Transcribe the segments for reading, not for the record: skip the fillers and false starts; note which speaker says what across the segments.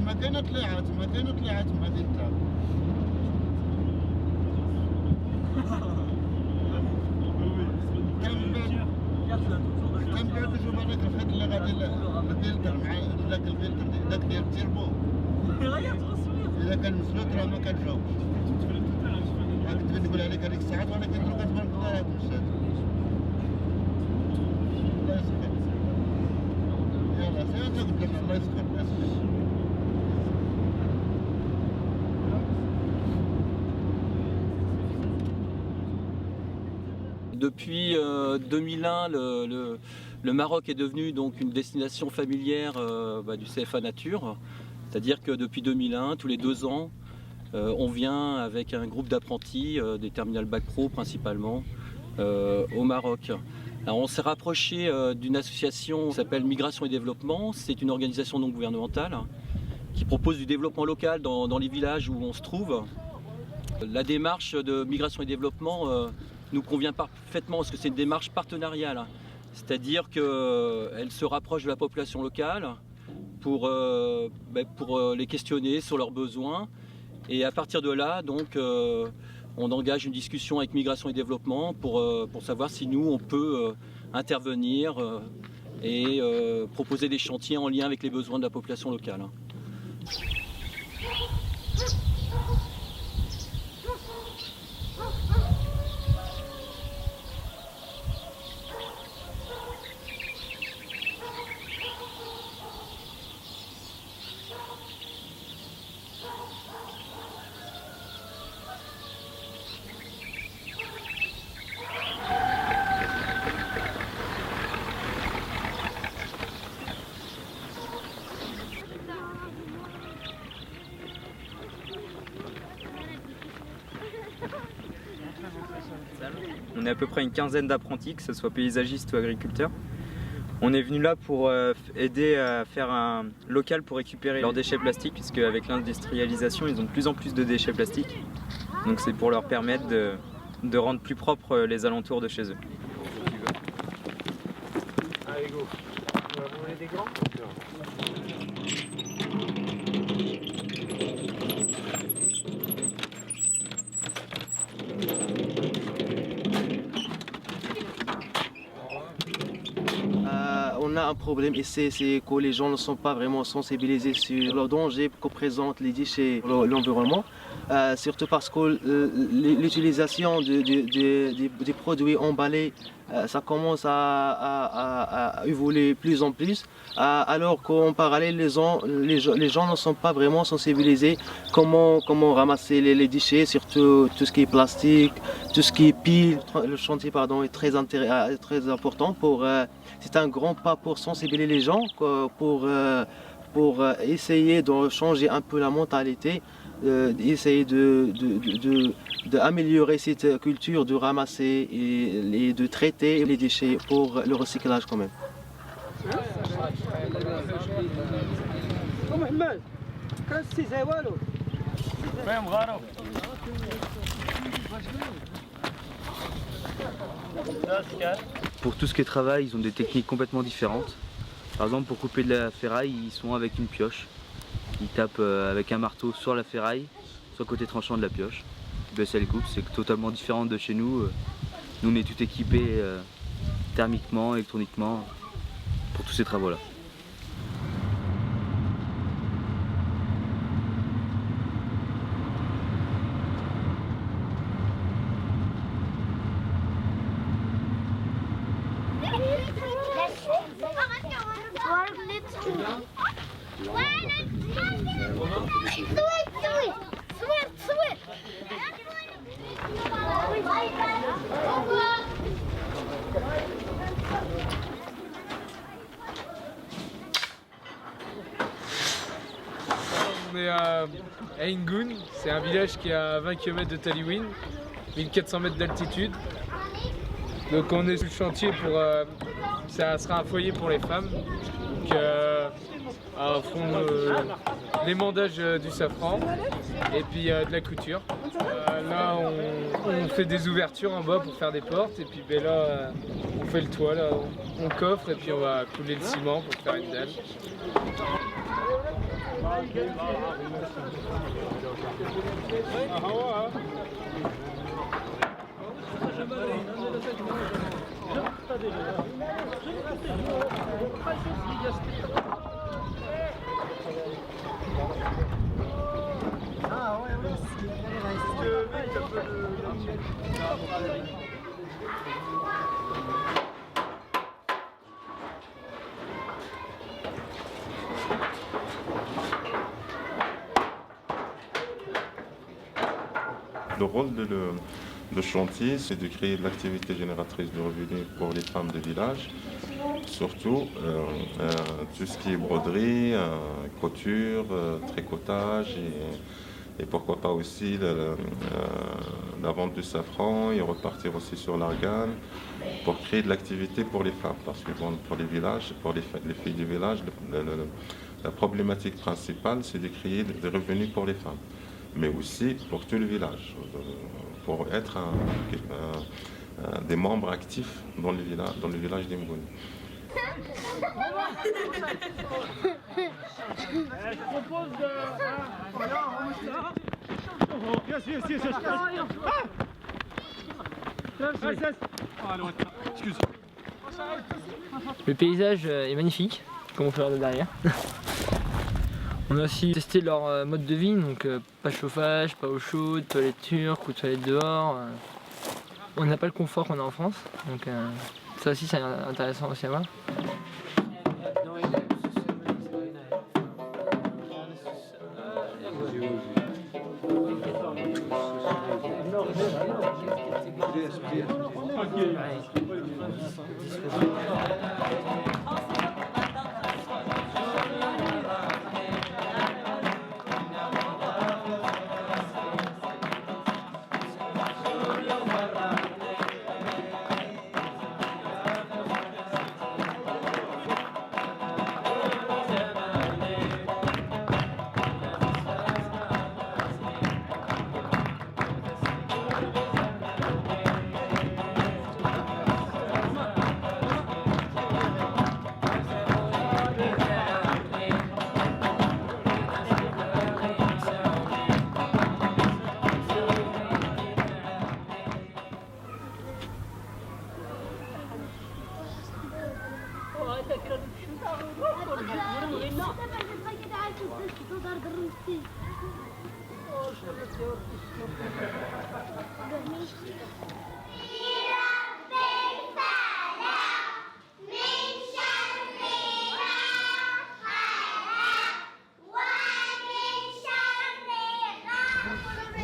Speaker 1: ما كاينه طلعت ما ديتها كم بعد شوف هذاك الخيط اللي غادي الفلتر مع ذاك الفلتر داك ديال التيربو اذا كان مسلوك راه ما كتجاوبش كنت نقول عليك هذيك الساعات ولكن راه كتبان لك هاد المسات الله يسخر يلاه سير قدام الله يسخر الله يسخر.
Speaker 2: Depuis 2001, le Maroc est devenu donc une destination familière du CFA Nature. C'est-à-dire que depuis 2001, tous les 2 ans, on vient avec un groupe d'apprentis, des terminales Bac Pro principalement, au Maroc. Alors on s'est rapproché d'une association qui s'appelle Migration et Développement. C'est une organisation non gouvernementale qui propose du développement local dans les villages où on se trouve. La démarche de Migration et Développement nous convient parfaitement parce que c'est une démarche partenariale. C'est-à-dire qu'elle se rapproche de la population locale pour les questionner sur leurs besoins. Et à partir de là, donc, on engage une discussion avec Migration et Développement pour savoir si nous, on peut intervenir et proposer des chantiers en lien avec les besoins de la population locale.
Speaker 3: On est à peu près une quinzaine d'apprentis, que ce soit paysagistes ou agriculteurs. On est venu là pour aider à faire un local pour récupérer leurs déchets plastiques, puisque avec l'industrialisation, ils ont de plus en plus de déchets plastiques. Donc c'est pour leur permettre de rendre plus propres les alentours de chez eux.
Speaker 4: Allez go. Vous voulez des grands ?
Speaker 5: On a un problème et c'est que les gens ne sont pas vraiment sensibilisés sur le danger que présentent les déchets pour l'environnement. Surtout parce que l'utilisation des produits emballés, ça commence à évoluer plus en plus, alors qu'en parallèle les gens ne sont pas vraiment sensibilisés comment ramasser les déchets, surtout tout ce qui est plastique, tout ce qui est pile. Le chantier est très important c'est un grand pas pour sensibiliser les gens, pour essayer de changer un peu la mentalité, d'essayer d'améliorer cette culture de ramasser et de traiter les déchets pour le recyclage quand même.
Speaker 6: Pour tout ce qui est travail, ils ont des techniques complètement différentes. Par exemple, pour couper de la ferraille, ils sont avec une pioche. Ils tapent avec un marteau sur la ferraille, sur le côté tranchant de la pioche. Puis, ça les coupe, c'est totalement différent de chez nous. Nous, on est tout équipé thermiquement, électroniquement, pour tous ces travaux-là.
Speaker 4: On est à Aingoun, c'est un village qui est à 20 km de Taliwin, 1400 mètres d'altitude. Donc on est sur le chantier pour... ça sera un foyer pour les femmes. Donc font l'émandage du safran et puis de la couture. Là on fait des ouvertures en bas pour faire des portes et puis là on fait le toit, là, on coffre et puis on va couler le ciment pour faire une dalle.
Speaker 7: Le rôle de chantier, c'est de créer de l'activité génératrice de revenus pour les femmes de village, surtout tout ce qui est broderie, couture, tricotage et pourquoi pas aussi la vente du safran et repartir aussi sur l'argane pour créer de l'activité pour les femmes. Parce que bon, pour les villages, pour les filles du village, la problématique principale, c'est de créer des revenus pour les femmes, mais aussi pour tout le village, pour être des membres actifs dans le village d'Imgoun.
Speaker 8: Le paysage est magnifique, comme on peut voir de derrière. On a aussi testé leur mode de vie, donc pas de chauffage, pas eau chaude, toilette turque ou toilette dehors. On n'a pas le confort qu'on a en France, donc ça aussi c'est intéressant aussi à voir.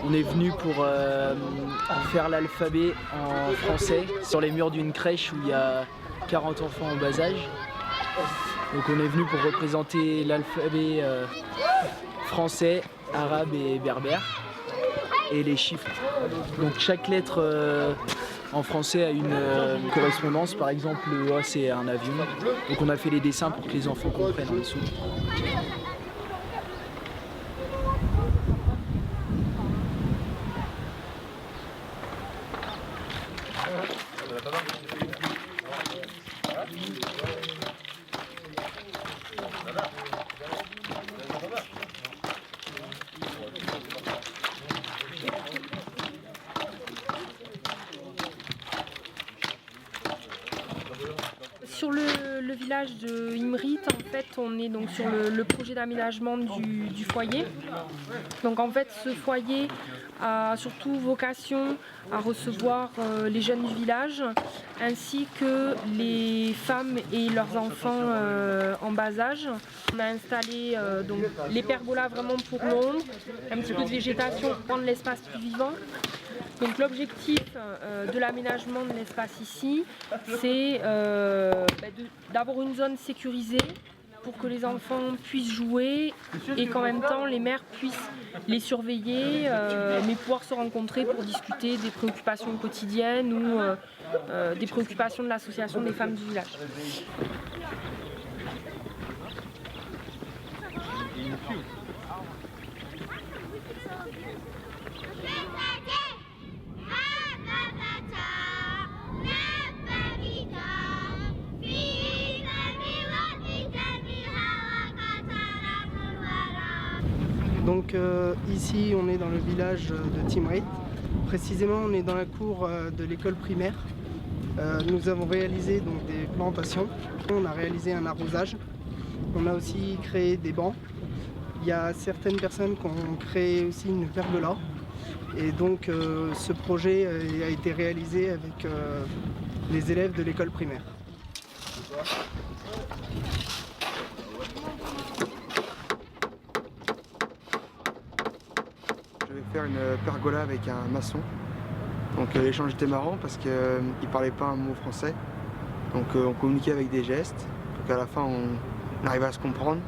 Speaker 8: On est venu pour faire l'alphabet en français sur les murs d'une crèche où il y a 40 enfants en bas âge. Donc on est venu pour représenter l'alphabet français, arabe et berbère et les chiffres. Donc chaque lettre en français a une correspondance. Par exemple le A c'est un avion. Donc on a fait les dessins pour que les enfants comprennent en dessous.
Speaker 9: Sur le village de Imrit, en fait, on est donc sur le projet d'aménagement du foyer. Donc en fait, ce foyer a surtout vocation à recevoir les jeunes du village, ainsi que les femmes et leurs enfants en bas âge. On a installé donc les pergolas vraiment pour l'ombre, un petit peu de végétation pour rendre l'espace plus vivant. Donc l'objectif de l'aménagement de l'espace ici, c'est d'avoir une zone sécurisée pour que les enfants puissent jouer et qu'en même temps les mères puissent les surveiller, mais pouvoir se rencontrer pour discuter des préoccupations quotidiennes ou des préoccupations de l'association des femmes du village.
Speaker 10: Donc ici on est dans le village de Timrit. Précisément on est dans la cour de l'école primaire. Nous avons réalisé donc des plantations. On a réalisé un arrosage. On a aussi créé des bancs. Il y a certaines personnes qui ont créé aussi une pergola. Et donc ce projet a été réalisé avec les élèves de l'école primaire.
Speaker 11: Je vais faire une pergola avec un maçon. Donc l'échange était marrant parce qu'il ne parlait pas un mot français. Donc on communiquait avec des gestes. Donc à la fin on arrivait à se comprendre.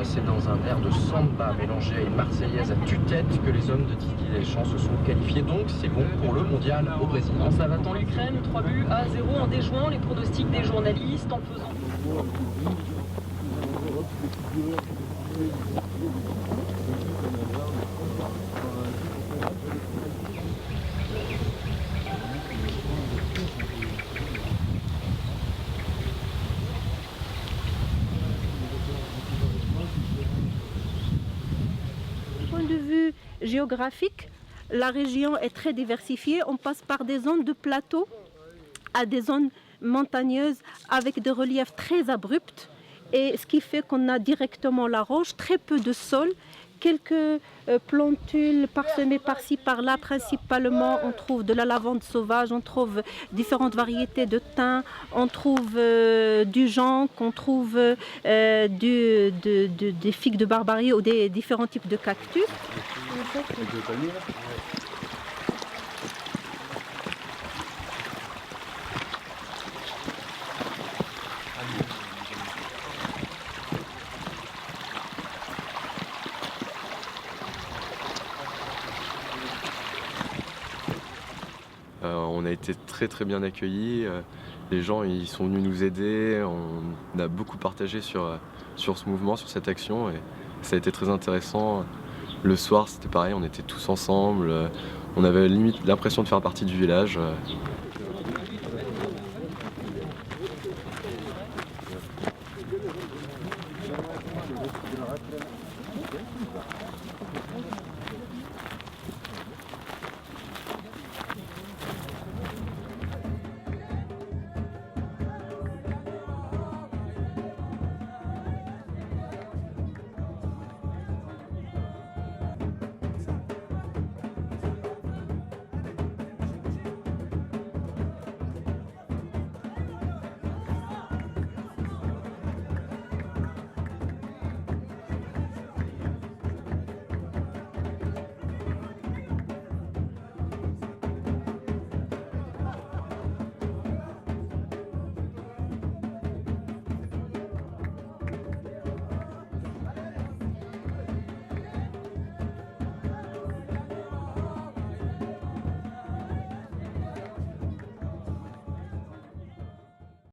Speaker 12: C'est dans un air de samba mélangé à une marseillaise à tue-tête que les hommes de Didier Deschamps se sont qualifiés. Donc c'est bon pour le mondial au Brésil.
Speaker 13: Ça va en Ukraine, 3 buts à 0 en déjouant les pronostics des journalistes en faisant...
Speaker 14: De vue géographique, la région est très diversifiée. On passe par des zones de plateau à des zones montagneuses avec des reliefs très abrupts, et ce qui fait qu'on a directement la roche, très peu de sol, quelques plantules parsemées par-ci par-là. Principalement on trouve de la lavande sauvage, on trouve différentes variétés de thym, on trouve du jonc, on trouve des figues de barbarie ou des différents types de cactus.
Speaker 15: On a été très bien accueillis. Les gens ils sont venus nous aider. On a beaucoup partagé sur ce mouvement, sur cette action, et ça a été très intéressant. Le soir c'était pareil, on était tous ensemble. On avait limite l'impression de faire partie du village.